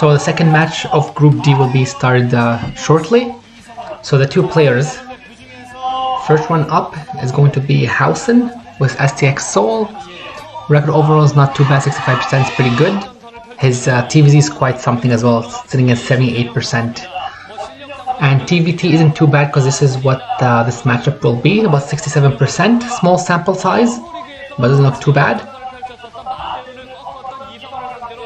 So the second match of Group D will be started shortly. So the two players, first one up is going to be Hwasin with STX Seoul. Record overall is not too bad, 65% is pretty good. His TVZ is quite something as well, sitting at 78%. And TVT isn't too bad because this is what this matchup will be, about 67%. Small sample size, but doesn't look too bad.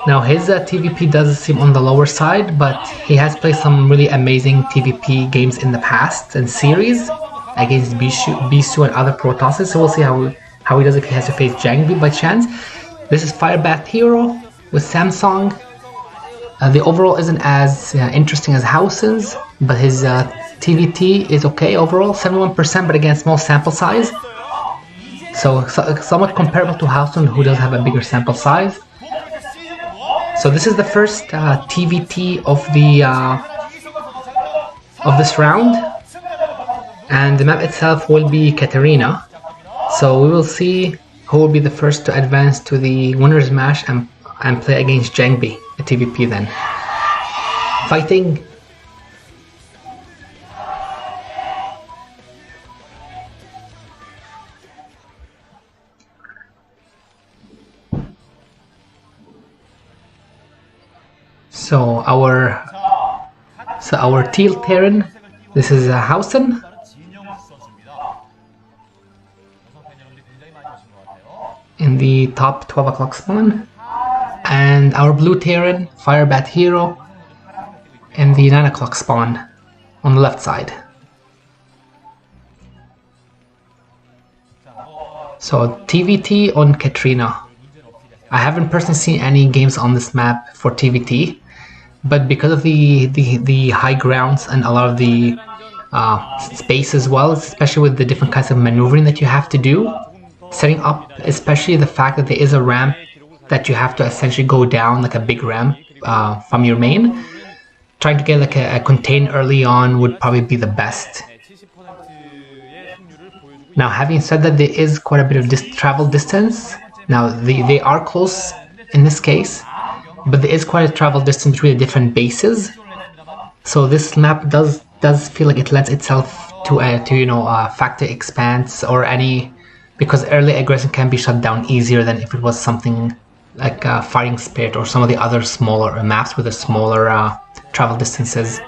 Now his TVP does seem on the lower side, but he has played some really amazing TVP games in the past and series against Bisu and other Protosses, so we'll see how he does if he has to face Jangbi by chance. This is Firebathero with Samsung. The overall isn't as interesting as Hwasin's, but his TVT is okay overall, 71%, but again, small sample size. So somewhat comparable to Hwasin, who does have a bigger sample size. So this is the first TVT of this round, and the map itself will be Katarina. So we will see who will be the first to advance to the winner's match and play against Jangbi, a TVP then. Fighting. So our teal Terran, this is Hwasin. In the top 12 o'clock spawn. And our blue Terran, Firebathero, in the 9 o'clock spawn on the left side. So TVT on Katrina. I haven't personally seen any games on this map for TVT, but because of the high grounds and a lot of the space as well, especially with the different kinds of maneuvering that you have to do, setting up, especially the fact that there is a ramp that you have to essentially go down, like a big ramp from your main. Trying to get like a contain early on would probably be the best. Now, having said that, there is quite a bit of travel distance. Now, they are close in this case, but there is quite a travel distance between the different bases. So this map does feel like it lends itself to factor expanse or any, because early aggression can be shut down easier than if it was something like Fighting Spirit or some of the other smaller maps with the smaller travel distances.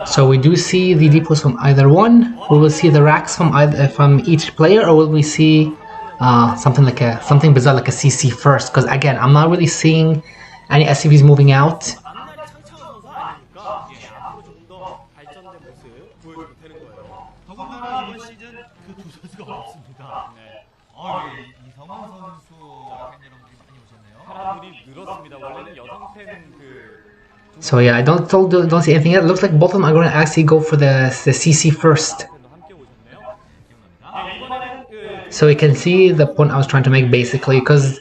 So we do see the depots from either one. We will see the racks from each player, or will we see something bizarre like a CC first? Because again, I'm not really seeing any SCVs moving out. So yeah, I don't see anything yet. It looks like both of them are going to actually go for the CC first. So you can see the point I was trying to make basically, because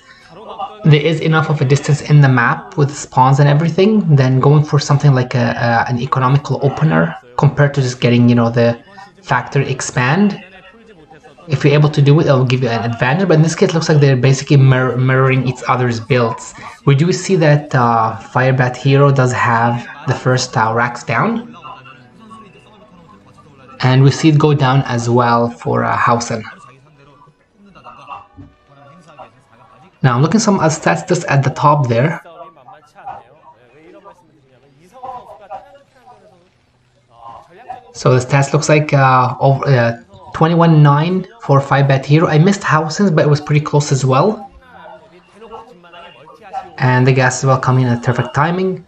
there is enough of a distance in the map with spawns and everything, then going for something like an economical opener compared to just getting, the factory expand. If you're able to do it, it will give you an advantage, but in this case it looks like they're basically mirroring each other's builds. We do see that Firebathero does have the first racks down, and we see it go down as well for Hwasin. Now I'm looking some stats just at the top there. So the stats looks like 21-9 for Firebathero. I missed Hwasin's, but it was pretty close as well. And the gas as well coming in at perfect timing.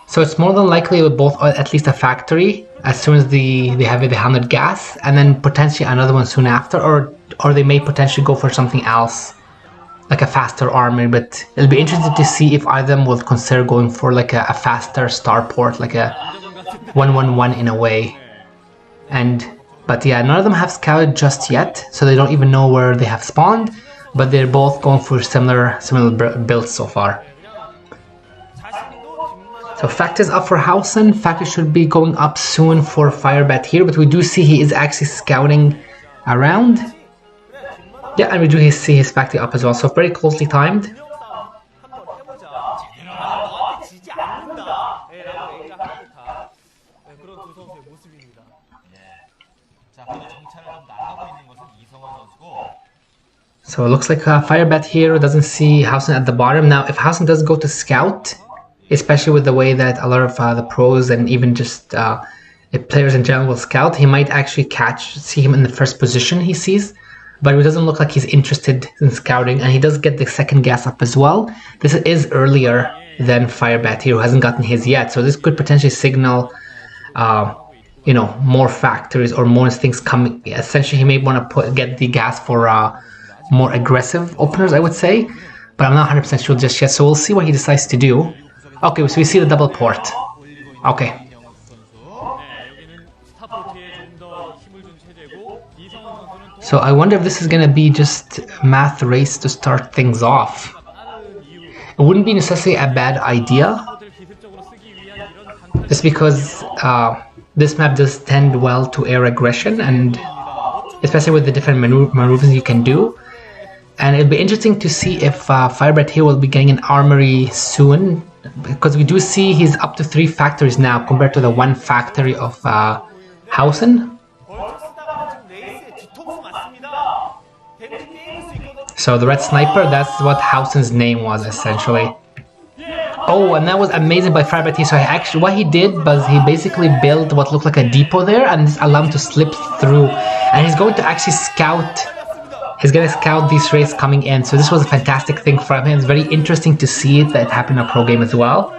So it's more than likely with both at least a factory as soon as they have the 100 gas, and then potentially another one soon after, or they may potentially go for something else, like a faster armor. But it'll be interesting to see if either of them will consider going for like a faster starport, like a 1-1-1 in a way. But yeah, none of them have scouted just yet, so they don't even know where they have spawned, but they're both going for similar builds so far. So factors up for Hwasin. Factor should be going up soon for Firebathero, but we do see he is actually scouting around. Yeah, and we do see his factory up as well, so very closely timed. So it looks like Firebathero doesn't see Hwasin at the bottom. Now, if Hwasin does go to scout, especially with the way that a lot of the pros and even just players in general will scout, he might actually see him in the first position he sees. But it doesn't look like he's interested in scouting, and he does get the second gas up as well. This is earlier than Firebathero, who hasn't gotten his yet, so this could potentially signal more factories or more things coming. Essentially, he may want to get the gas for more aggressive openers, I would say, but I'm not 100% sure just yet, so we'll see what he decides to do. Okay, so we see the double port. Okay. So I wonder if this is going to be just math race to start things off. It wouldn't be necessarily a bad idea, just because this map does tend well to air aggression, and especially with the different maneuvers you can do. And it'll be interesting to see if Firebathero will be getting an armory soon, because we do see he's up to 3 factories now compared to the 1 factory of Hwasin. So the red sniper, that's what Hwasin's name was essentially. Oh, and that was amazing by Firebathero. So what he did was he basically built what looked like a depot there, and this allowed him to slip through. And he's going to actually scout. He's going to scout these rays coming in. So this was a fantastic thing from him. It's very interesting to see that it happened in a pro game as well.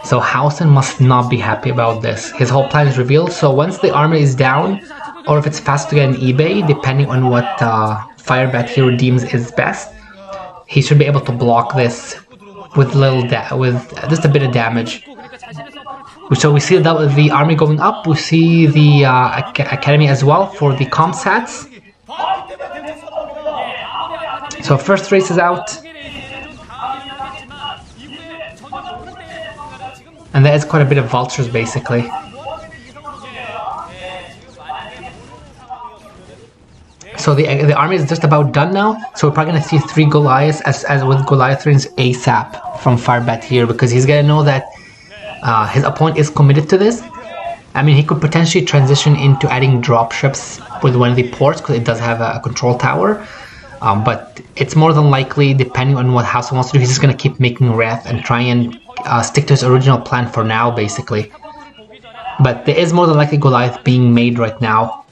So Hwasin must not be happy about this. His whole plan is revealed. So once the armor is down, or if it's fast to get an eBay, depending on what Firebathero deems is best, he should be able to block this with just a bit of damage. So we see that the army going up. We see the academy as well for the comsats. So first race is out, and there is quite a bit of vultures basically. So the army is just about done now, so we're probably going to see 3 Goliaths as with Goliathrins ASAP from Firebathero, because he's going to know that his opponent is committed to this. I mean, he could potentially transition into adding dropships with one of the ports, because it does have a control tower. But it's more than likely, depending on what Hwasin wants to do, he's just going to keep making Wrath and try and stick to his original plan for now, basically. But there is more than likely Goliath being made right now.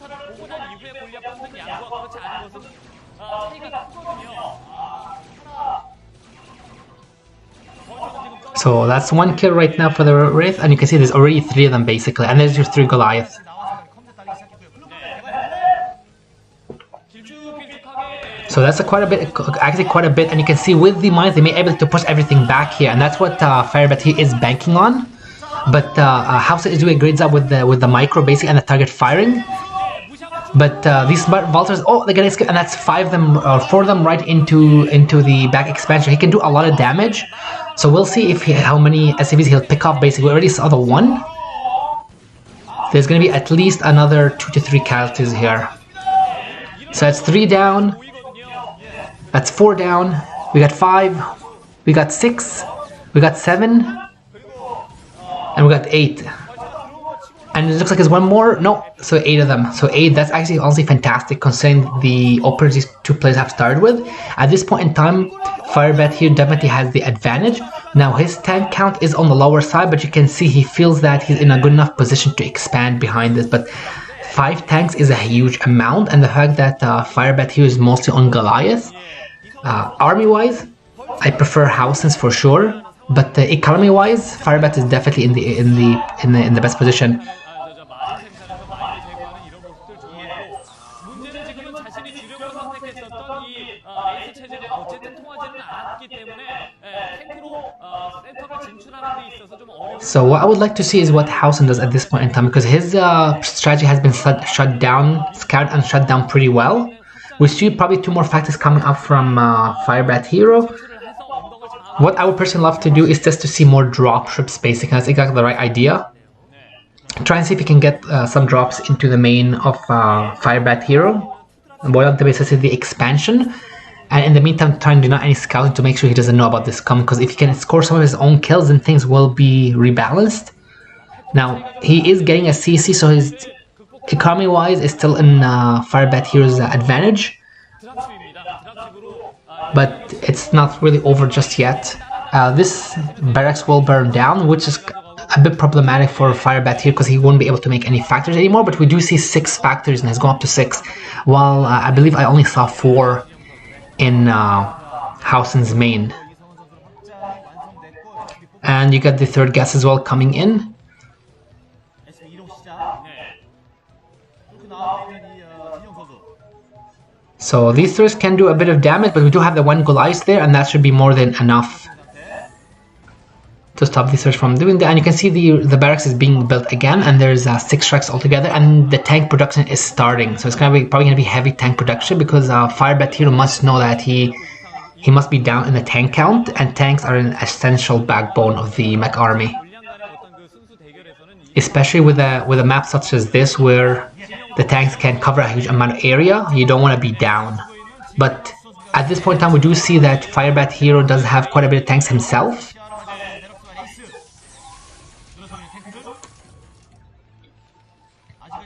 So that's 1 kill right now for the Wraith, and you can see there's already 3 of them basically, and there's your 3 Goliaths. So that's quite a bit, and you can see with the mines they may be able to push everything back here, and that's what Firebathero is banking on. But Hwasin is doing a great job with the micro basic and the target firing. But these smart vultures, oh, they're gonna escape, and that's 4 of them right into the back expansion. He can do a lot of damage. So we'll see how many SCVs he'll pick off. Basically, we already saw the 1. There's going to be at least another 2 to 3 casualties here. So that's 3 down. That's 4 down. We got 5. We got 6. We got 7. And we got 8. And it looks like there's 1 more. No, so 8 of them. So 8, that's actually honestly fantastic considering the openers these 2 players have started with. At this point in time, Firebathero definitely has the advantage. Now his tank count is on the lower side, but you can see he feels that he's in a good enough position to expand behind this. But 5 tanks is a huge amount, and the fact that Firebathero is mostly on Goliath. Army-wise, I prefer Hwasin's for sure, but economy-wise, Firebath is definitely in the best position. So what I would like to see is what Hwasin does at this point in time, because his strategy has been shut down, scouted and shut down pretty well. We see probably 2 more factors coming up from Firebathero. What I would personally love to do is just to see more dropships, basically. That's exactly the right idea. Try and see if we can get some drops into the main of Firebathero. Boil the base is the expansion. And in the meantime, trying to deny any scouting to make sure he doesn't know about this coming, because if he can score some of his own kills, then things will be rebalanced. Now, he is getting a CC, so his economy-wise is still in Firebathero's advantage. But it's not really over just yet. This barracks will burn down, which is a bit problematic for Firebathero because he won't be able to make any factories anymore, but we do see 6 factories and he's gone up to 6, while I believe I only saw 4 in Hwasin's main. And you get the third gas as well coming in. So these threats can do a bit of damage, but we do have the 1 Goliath there, and that should be more than enough to stop the search from doing that. And you can see the barracks is being built again, and there's 6 tracks altogether, and the tank production is starting. So it's probably gonna be heavy tank production because Firebathero must know that he must be down in the tank count, and tanks are an essential backbone of the mech army, especially with a map such as this where the tanks can cover a huge amount of area. You don't want to be down. But at this point in time, we do see that Firebathero does have quite a bit of tanks himself.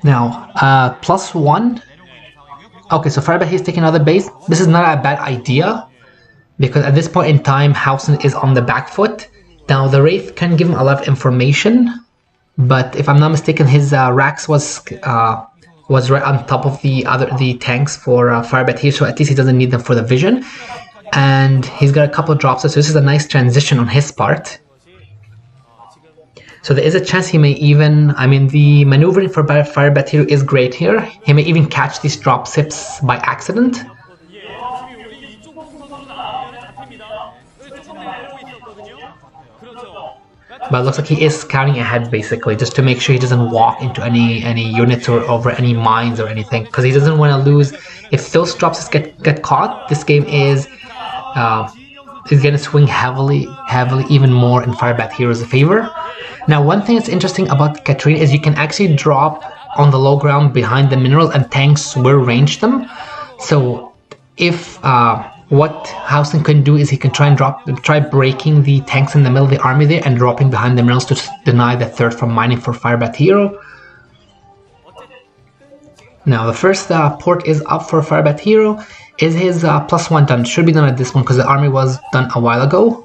Now, +1. Okay, so Firebathero is taking another base. This is not a bad idea, because at this point in time, Hwasin is on the back foot. Now, the Wraith can give him a lot of information, but if I'm not mistaken, his racks was right on top of the tanks for Firebathero, so at least he doesn't need them for the vision. And he's got a couple of drops, so this is a nice transition on his part. So there is a chance he may even, I mean, the maneuvering for Firebathero is great here. He may even catch these drop sips by accident. But it looks like he is scouting ahead, basically, just to make sure he doesn't walk into any units or over any mines or anything, because he doesn't want to lose. If those drops get caught, this game is going to swing heavily, even more in Firebathero's favor. Now, one thing that's interesting about Katrina is you can actually drop on the low ground behind the minerals, and tanks will range them. So if what Hwasin can do is he can try breaking the tanks in the middle of the army there and dropping behind the minerals to deny the third from mining for Firebathero. Now the first port is up for Firebathero. Is his +1 done? Should be done at this one because the army was done a while ago.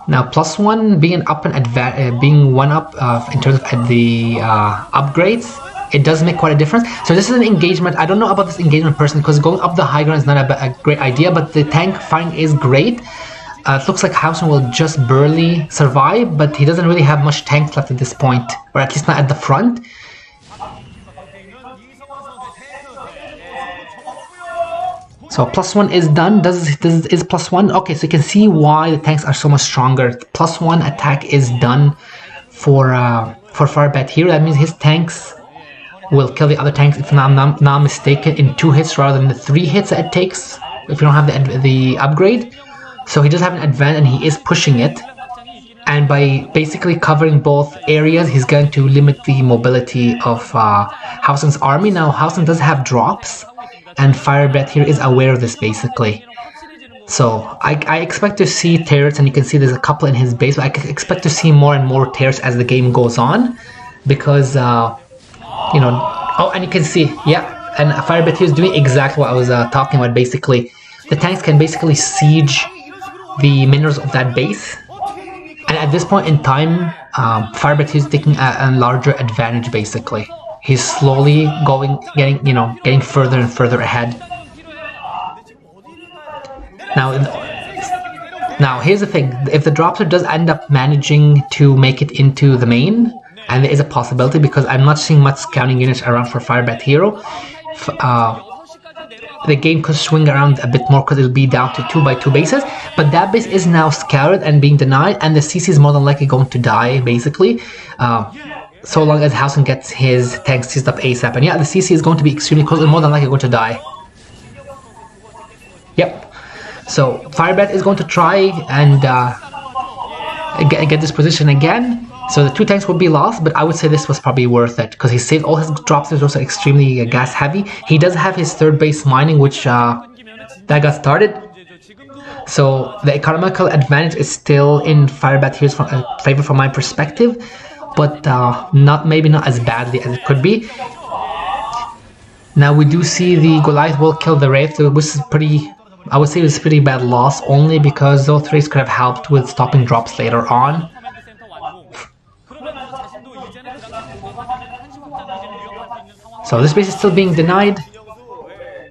Now +1 being up and being 1 up in terms of the upgrades, it does make quite a difference. So this is an engagement. I don't know about this engagement person because going up the high ground is not a great idea, but the tank firing is great. It looks like Hwasin will just barely survive, but he doesn't really have much tanks left at this point, or at least not at the front. So +1 is done. Is +1? Okay, so you can see why the tanks are so much stronger. +1 attack is done for Firebathero. That means his tanks will kill the other tanks, if I'm not mistaken, in 2 hits rather than the 3 hits that it takes if you don't have the upgrade. So he does have an advantage, and he is pushing it. And by basically covering both areas, he's going to limit the mobility of Hwasin's army. Now, Hwasin does have drops, and Firebathero is aware of this, basically. So I expect to see turrets, and you can see there's a couple in his base, but I expect to see more and more turrets as the game goes on, because you know, oh, and you can see, yeah, and Firebathero is doing exactly what I was talking about. Basically, the tanks can basically siege the minerals of that base, and at this point in time, Firebathero is taking a larger advantage. Basically, he's slowly getting further and further ahead. Now here's the thing: if the dropper does end up managing to make it into the main, and there is a possibility because I'm not seeing much scouting units around for Firebathero, the game could swing around a bit more because it'll be down to 2x2 bases. But that base is now scouted and being denied, and the CC is more than likely going to die, basically. So long as Hwasin gets his tanks seized up ASAP. And yeah, the CC is going to be extremely close and more than likely going to die. Yep. So Firebath is going to try and get this position again. So the 2 tanks would be lost, but I would say this was probably worth it because he saved all his drops. It was also extremely gas heavy. He does have his 3rd base mining, which that got started. So the economical advantage is still in Firebathero's favor from my perspective, but maybe not as badly as it could be. Now we do see the Goliath will kill the Wraith, which is pretty, I would say it was a pretty bad loss, only because those threes could have helped with stopping drops later on. So this base is still being denied.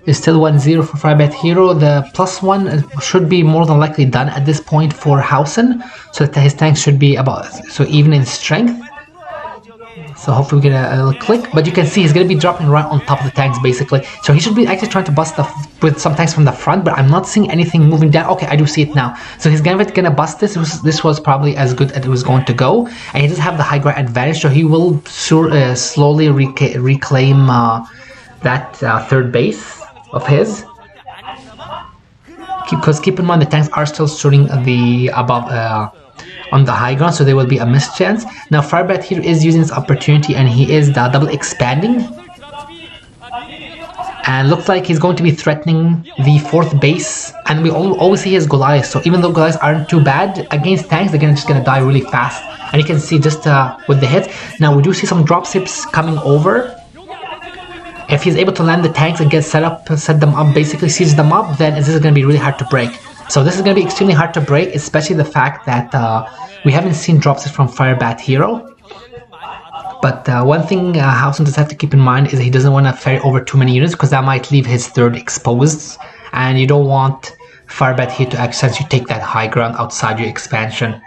It's still 1-0 for Firebathero. The +1 should be more than likely done at this point for Hwasin, so that his tanks should be even in strength. So hopefully we get a little click, but you can see he's going to be dropping right on top of the tanks basically. So he should be actually trying to bust stuff with some tanks from the front, but I'm not seeing anything moving down. Okay, I do see it now. So he's going to bust this. This was probably as good as it was going to go, and he does have the high ground advantage, so he will slowly reclaim that 3rd base of his. Because keep in mind the tanks are still shooting the above on the high ground, so there will be a missed chance. Now Firebathero is using this opportunity and he is double expanding, and looks like he's going to be threatening the 4th base, and we always see his Goliath, so even though Goliaths aren't too bad against tanks, they're just gonna die really fast, and you can see just with the hits. Now we do see some dropships coming over. If he's able to land the tanks and set them up, basically siege them up, then this is going to be really hard to break. So this is going to be extremely hard to break, especially the fact that we haven't seen dropships from Firebathero. But one thing Hwasin does have to keep in mind is he doesn't want to ferry over too many units, because that might leave his 3rd exposed, and you don't want Firebathero to actually take that high ground outside your expansion.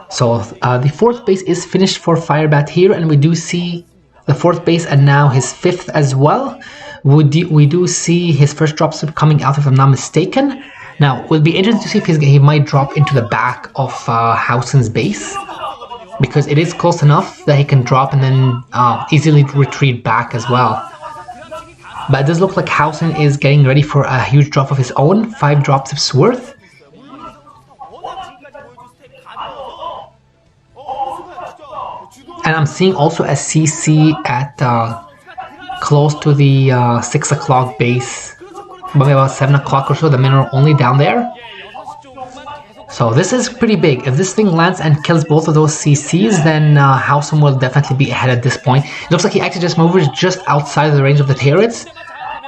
So the 4th base is finished for Firebathero, and we do see the 4th base and now his 5th as well. We do see his first dropship coming out, if I'm not mistaken. Now, it will be interesting to see if he might drop into the back of Hwasin's base, because it is close enough that he can drop and then easily retreat back as well. But it does look like Hwasin is getting ready for a huge drop of his own, 5 dropships worth. And I'm seeing also a CC at close to the 6 o'clock base, maybe about 7 o'clock or so, the mineral only down there. So this is pretty big. If this thing lands and kills both of those CCs, then Hwasin will definitely be ahead at this point. It looks like he actually just moved just outside of the range of the turrets,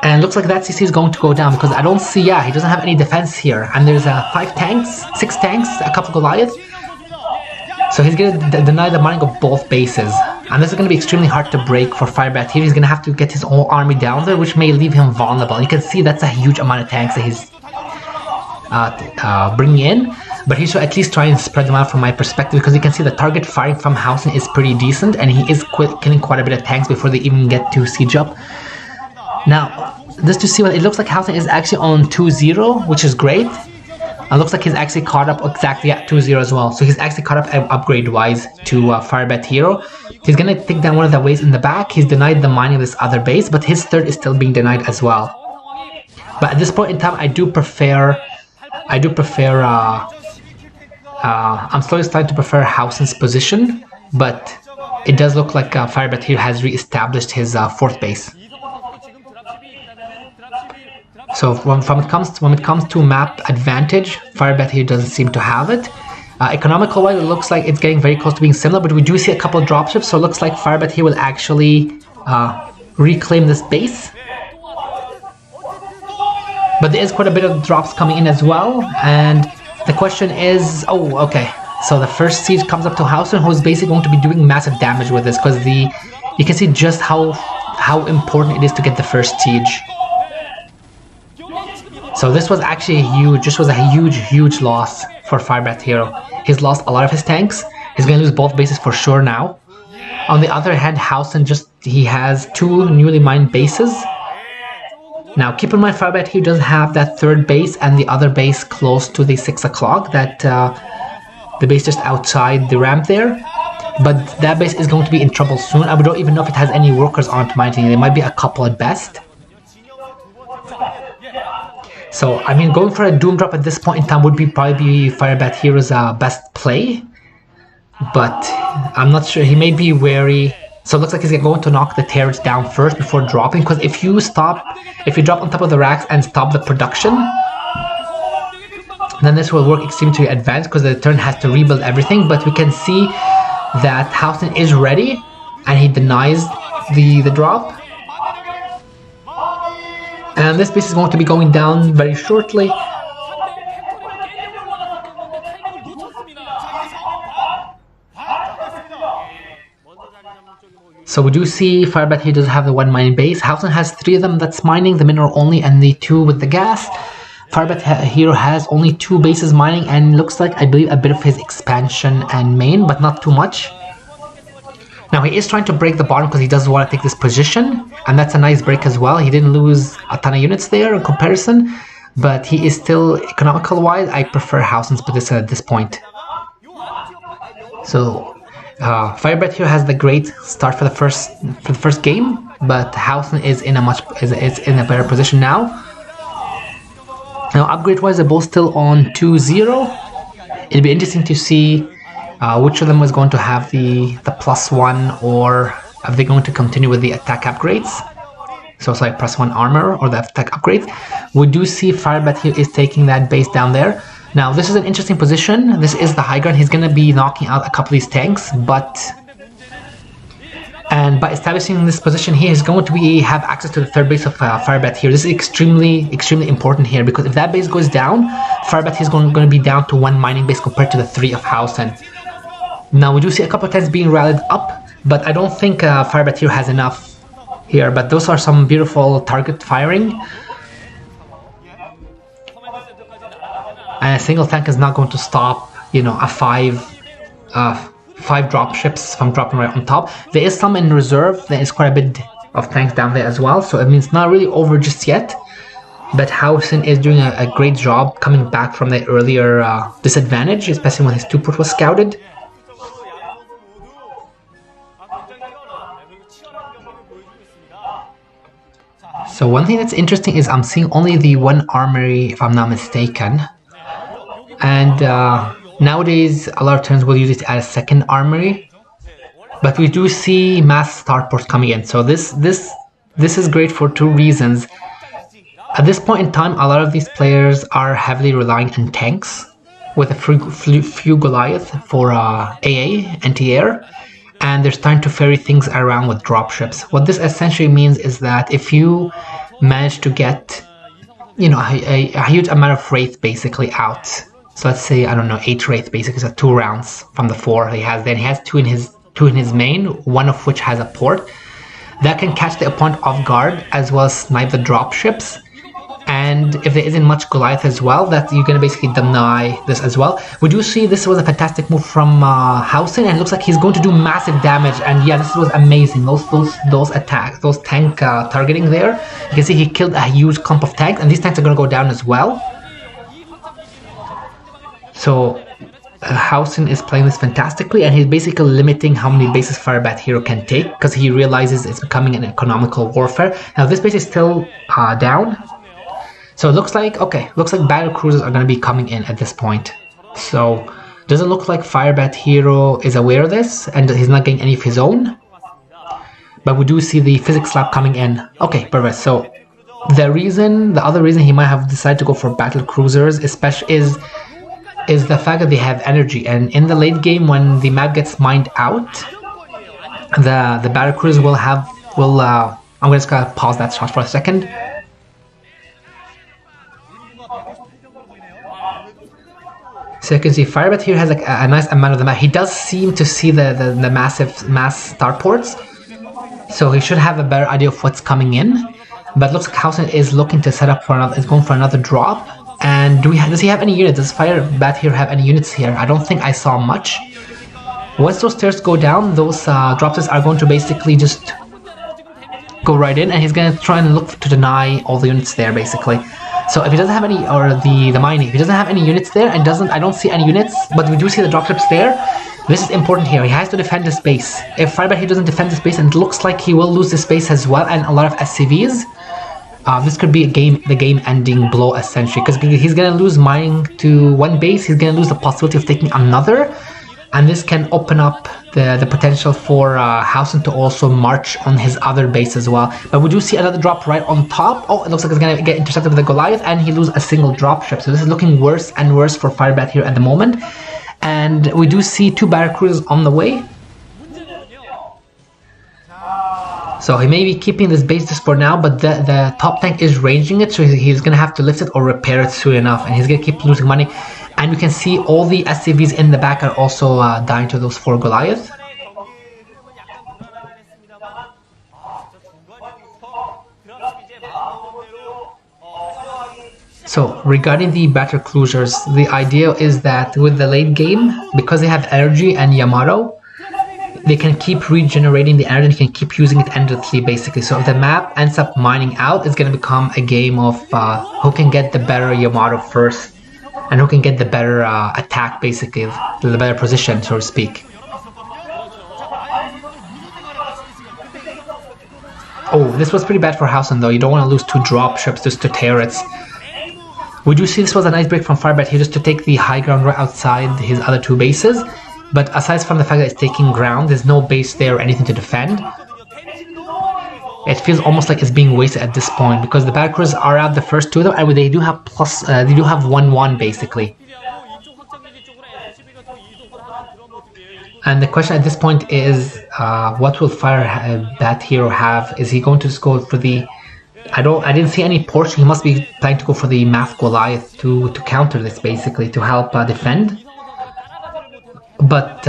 and it looks like that CC is going to go down, because I don't see, he doesn't have any defense here, and there's 5 tanks, 6 tanks, a couple Goliaths. So he's going to deny the mining of both bases, and this is going to be extremely hard to break for Firebathero. He's going to have to get his whole army down there, which may leave him vulnerable. You can see that's a huge amount of tanks that he's bringing in, but he should at least try and spread them out from my perspective, because you can see the target firing from Hwasin is pretty decent, and he is killing quite a bit of tanks before they even get to siege up. Now, just to see what it looks like, Hwasin is actually on 2-0, which is great. It looks like he's actually caught up exactly at 2-0 as well. So he's actually caught up upgrade-wise to Firebathero. He's going to take down one of the ways in the back. He's denied the mining of this other base, but his 3rd is still being denied as well. But at this point in time, I'm slowly starting to prefer Hwasin's position, but it does look like Firebathero has re-established his 4th base. So when it comes to map advantage, Firebathero doesn't seem to have it. Economical wise, it looks like it's getting very close to being similar, but we do see a couple of dropships, so it looks like Firebathero will actually reclaim this base. But there is quite a bit of drops coming in as well, and the question is, so the first siege comes up to Hwasin, who is basically going to be doing massive damage with this, because you can see just how important it is to get the first siege. So this was actually a huge loss for Firebathero. He's lost a lot of his tanks. He's going to lose both bases for sure now. On the other hand, Hwasin he has 2 newly mined bases. Now keep in mind, Firebathero does have that 3rd base and the other base close to the 6 o'clock, that the base just outside the ramp there. But that base is going to be in trouble soon. I don't even know if it has any workers on to mine. There might be a couple at best. So, I mean, going for a Doom drop at this point in time would probably be Firebathero's best play. But I'm not sure. He may be wary. So it looks like he's going to knock the turrets down first before dropping. Because if you drop on top of the racks and stop the production, then this will work extremely to your advantage because the turn has to rebuild everything. But we can see that Hwasin is ready and he denies the drop. And this base is going to be going down very shortly. So we do see Firebathero does have the one mining base. Hwasin has 3 of them that's mining, the mineral only, and the 2 with the gas. Firebathero has only 2 bases mining, and looks like, I believe, a bit of his expansion and main, but not too much. Now he is trying to break the bottom because he does want to take this position, and that's a nice break as well. He didn't lose a ton of units there in comparison, but he is still economical wise. I prefer Hwasin's position at this point. So Firebathero has the great start for the first game, but Hwasin is in a better position now. Now upgrade wise, they're both still on 2-0. It'll be interesting to see which of them is going to have the +1, or are they going to continue with the attack upgrades? So it's like +1 armor or the attack upgrades. We do see Firebathero is taking that base down there. Now this is an interesting position. This is the high ground. He's going to be knocking out a couple of these tanks, and by establishing this position here, he's going to have access to the third base of Firebathero. This is extremely important here, because if that base goes down, Firebathero is going to be down to 1 mining base compared to the 3 of Hwasin. Now we do see a couple of tanks being rallied up, but I don't think Firebathero has enough here. But those are some beautiful target firing. And a single tank is not going to stop, you know, a 5 dropships from dropping right on top. There is some in reserve. There is quite a bit of tanks down there as well, so it means not really over just yet. But Hwasin is doing a great job coming back from the earlier disadvantage, especially when his 2-port was scouted. So one thing that's interesting is I'm seeing only the 1 armory, if I'm not mistaken. And nowadays, a lot of times we'll use it as a 2nd armory. But we do see mass starports coming in. So this is great for 2 reasons. At this point in time, a lot of these players are heavily relying on tanks, with a few Goliath for AA, anti-air. And they're starting to ferry things around with dropships. What this essentially means is that if you manage to get, you know, a huge amount of wraith basically out. So let's say, I don't know, 8 wraith basically, so 2 rounds from the 4 he has. Then he has 2 in his main, 1 of which has a port. That can catch the opponent off guard as well as snipe the dropships. And if there isn't much Goliath as well, that you're going to basically deny this as well. We do see this was a fantastic move from Hwasin, and it looks like he's going to do massive damage. And yeah, this was amazing. Those attacks, those tank targeting there. You can see he killed a huge clump of tanks, and these tanks are going to go down as well. So Hwasin is playing this fantastically, and he's basically limiting how many bases Firebathero can take, because he realizes it's becoming an economical warfare. Now this base is still down. So it looks like, okay, looks like battle cruisers are going to be coming in at this point. So doesn't look like Firebathero is aware of this, and he's not getting any of his own. But we do see the physics slap coming in. Okay, perfect. So the other reason he might have decided to go for battle cruisers, especially is the fact that they have energy. And in the late game, when the map gets mined out, the battle cruisers I'm just gonna pause that shot for a second. So you can see Firebathero has like a nice amount of the map. He does seem to see the massive mass starports, so he should have a better idea of what's coming in. But it looks like Hwasin is looking to set up for another, is going for another drop. And does he have any units? Does Firebathero have any units here? I don't think I saw much. Once those stairs go down, those dropships are going to basically just go right in, and he's going to try and look to deny all the units there basically. So if he doesn't have any, or the mining, if he doesn't have any units there, and I don't see any units, but we do see the dropships there, this is important here. He has to defend this base. If Firebathero doesn't defend this base, and it looks like he will lose this base as well, and a lot of SCVs, this could be the game-ending blow essentially, because he's gonna lose mining to one base, he's gonna lose the possibility of taking another, and this can open up the potential for Hwasin to also march on his other base as well. But we do see another drop right on top. Oh, it looks like it's gonna get intercepted with the Goliath, and he loses a single dropship. So this is looking worse and worse for Firebathero at the moment. And we do see 2 battlecruisers on the way. So he may be keeping this base just for now, but the top tank is ranging it, so he's gonna have to lift it or repair it soon enough, and he's gonna keep losing money. And you can see all the SCVs in the back are also dying to those 4 Goliaths. So regarding the battle cruisers, the idea is that with the late game, because they have energy and Yamato, they can keep regenerating the energy and can keep using it endlessly basically. So if the map ends up mining out, it's going to become a game of who can get the better Yamato first and who can get the better attack basically, the better position so to speak. Oh, this was pretty bad for Hwasin though. You don't want to lose 2 dropships just to turrets. We do see this was a nice break from Firebathero just to take the high ground right outside his other 2 bases. But aside from the fact that it's taking ground, there's no base there or anything to defend. It feels almost like it's being wasted at this point because the battlecruisers are out, the first 2 of them, and they do have plus, they do have 1-1 basically. And the question at this point is, what will Firebathero have? Is he going to just go for the? I didn't see any portion. He must be planning to go for the Math Goliath to counter this basically, to help defend. But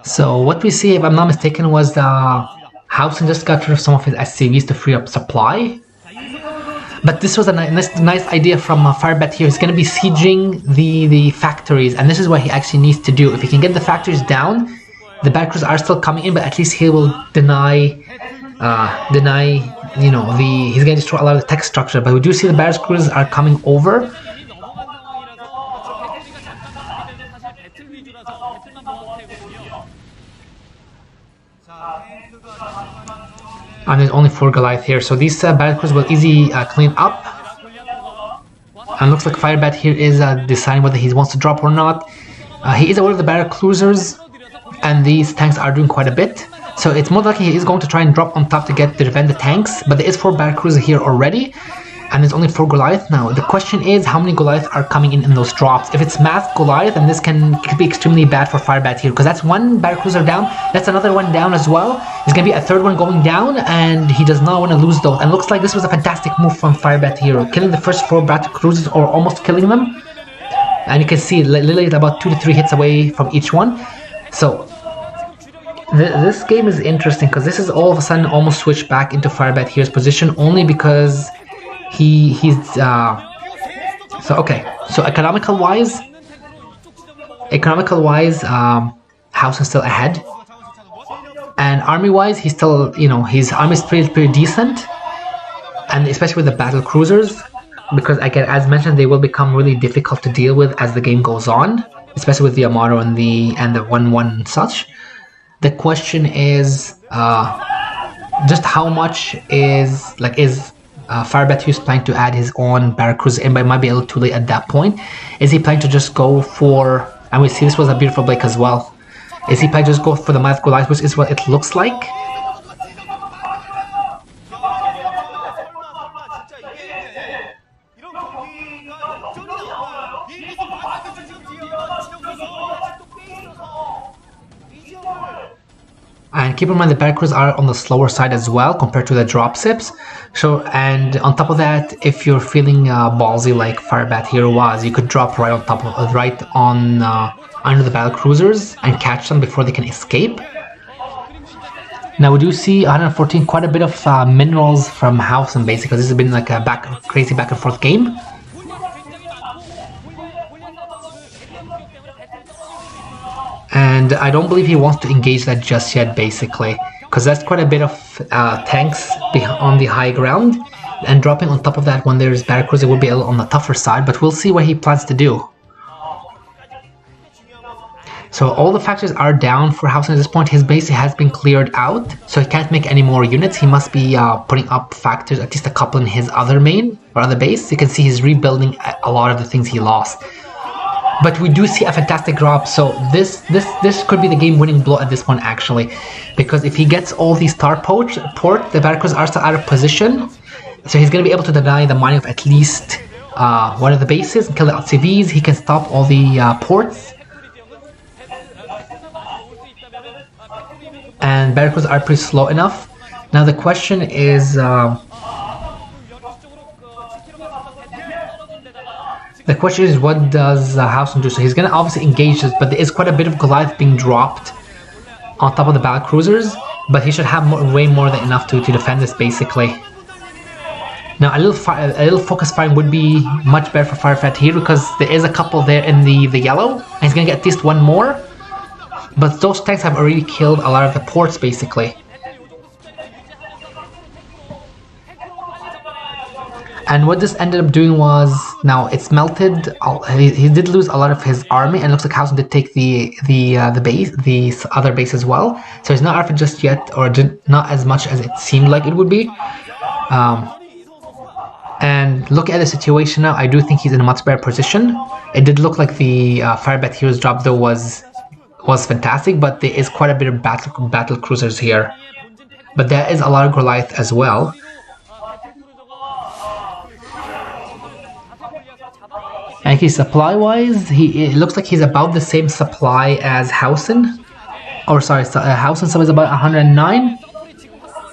so what we see, if I'm not mistaken, was Hwasin just got rid of some of his SCVs to free up supply. But this was a nice idea from Firebathero. He's going to be sieging the factories, and this is what he actually needs to do. If he can get the factories down, the battlecruisers are still coming in, but at least he will deny, you know, he's going to destroy a lot of the tech structure. But we do see the battlecruisers are coming over. And there's only 4 Goliath here, so these battlecruisers will easily clean up. And looks like Firebathero is deciding whether he wants to drop or not. He is aware of the battlecruisers, and these tanks are doing quite a bit. So it's more likely he is going to try and drop on top to defend the tanks. But there is 4 battlecruisers here already, and there's only 4 Goliath now. The question is how many Goliath are coming in those drops. If it's Math Goliath, then this could be extremely bad for Firebathero, because that's 1 battlecruiser down, that's another one down as well. There's going to be a 3rd one going down, and he does not want to lose those. And it looks like this was a fantastic move from Firebathero, killing the first 4 battlecruisers, or almost killing them. And you can see Lily is about 2 to 3 hits away from each one. So this game is interesting, because this is all of a sudden almost switched back into Firebathero's position, only because he's so okay. So economical wise, Hwasin's still ahead, and army wise, he's still, you know, his army is pretty decent, and especially with the battle cruisers, because again, as mentioned, they will become really difficult to deal with as the game goes on, especially with the Yamato and the 1-1 and such. The question is just how much is Firebathero's planning to add his own battlecruiser in, but it might be a little too late at that point. Is he planning to just go for, and we see this was a beautiful break as well, is he planning to just go for the Math Goliath, which is what it looks like? And keep in mind the battlecruisers are on the slower side as well compared to the dropships. So, and on top of that, if you're feeling ballsy like Firebathero was, you could drop right on top of, under the battlecruisers and catch them before they can escape. Now we do see 114, quite a bit of minerals from Hwasin basically. This has been like a crazy back and forth game. And I don't believe he wants to engage that just yet, basically, because that's quite a bit of tanks on the high ground, and dropping on top of that when there's battlecruisers, it will be a little on the tougher side, but we'll see what he plans to do. So all the factors are down for Hwasin at this point. His base has been cleared out, so he can't make any more units. He must be putting up factors, at least a couple in his other main or other base. You can see he's rebuilding a lot of the things he lost. But we do see a fantastic drop, so this could be the game-winning blow at this point actually, because if he gets all these star port, the Barracudas are still out of position, so he's going to be able to deny the mining of at least one of the bases and kill the LCVs. He can stop all the ports. And Barracudas are pretty slow enough. Now the question is, what does Hwasin do? So he's going to obviously engage this, but there is quite a bit of Goliath being dropped on top of the battle cruisers, but he should have way more than enough to defend this basically. Now a little focus firing would be much better for Firebathero because there is a couple there in the yellow, and he's going to get at least one more. But those tanks have already killed a lot of the ports basically. And what this ended up doing was, now it's melted. He did lose a lot of his army, and it looks like Hwasin did take the other base as well. So he's not out of it just yet, or not as much as it seemed like it would be. And look at the situation now. I do think he's in a much better position. It did look like the Firebathero's drop though was fantastic, but there is quite a bit of battle cruisers here. But there is a lot of Goliath as well. And okay, supply-wise, it looks like he's about the same supply as Hwasin. Or sorry, Hwasin sub is about 109.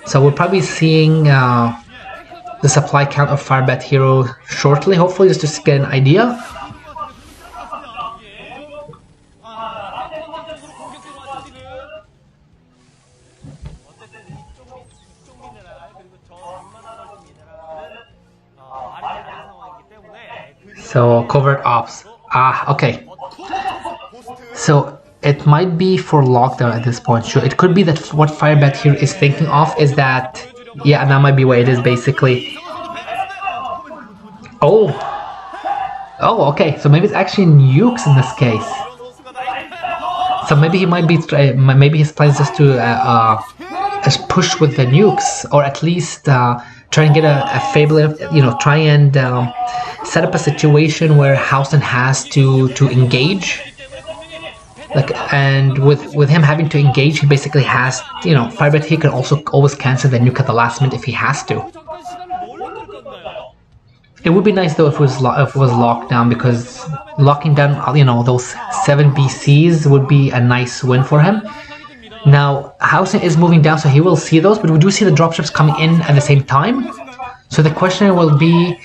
So we're probably seeing the supply count of Firebathero shortly, hopefully, just to get an idea. So covert ops. Okay. So it might be for lockdown at this point. Sure, it could be that what Firebathero is thinking of is that, yeah, that might be what it is basically. Oh, okay. So maybe it's actually nukes in this case. So maybe he might be, maybe his plan is just to push with the nukes, or at least try and get a fable, try and set up a situation where Hwasin has to engage. And with him having to engage, he basically has, Firebathero can also always cancel the nuke at the last minute if he has to. It would be nice though if it was locked down, because locking down, those 7 BCs would be a nice win for him. Now, Hwasin is moving down, so he will see those, but we do see the dropships coming in at the same time. So the question will be,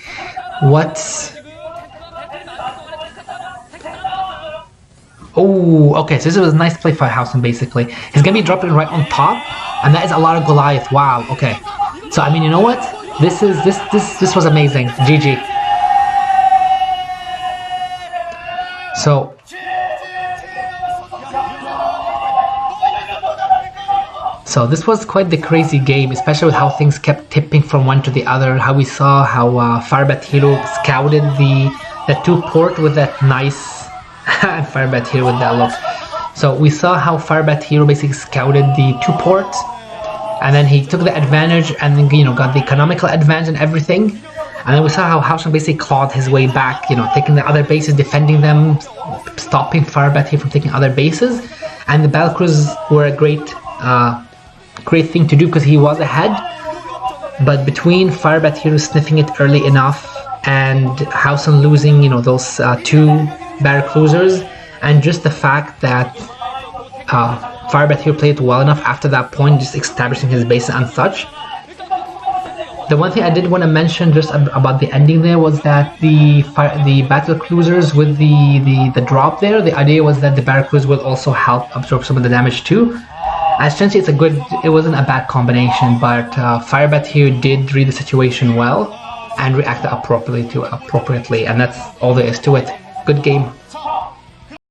oh, okay, so this was a nice play for Hwasin basically. He's gonna be dropping right on top, and that is a lot of Goliath. Wow, okay. So I mean, you know what? This was amazing. GG. So this was quite the crazy game, especially with how things kept tipping from one to the other. How we saw how Firebathero scouted the 2 port with that nice Firebathero with that look. So we saw how Firebathero basically scouted the 2 ports, and then he took the advantage and then got the economical advantage and everything. And then we saw how Hwasin basically clawed his way back, taking the other bases, defending them, stopping Firebathero from taking other bases. And the battlecruisers were a great thing to do because he was ahead. But between Firebathero sniffing it early enough and Hwasin losing, those 2 battlecruisers, and just the fact that Firebathero played well enough after that point, just establishing his base and such. The one thing I did want to mention just about the ending there was that the battle cruisers with the drop there, the idea was that the battle cruisers will also help absorb some of the damage too. Essentially, it wasn't a bad combination, but Firebathero did read the situation well and reacted appropriately, and that's all there is to it. Good game.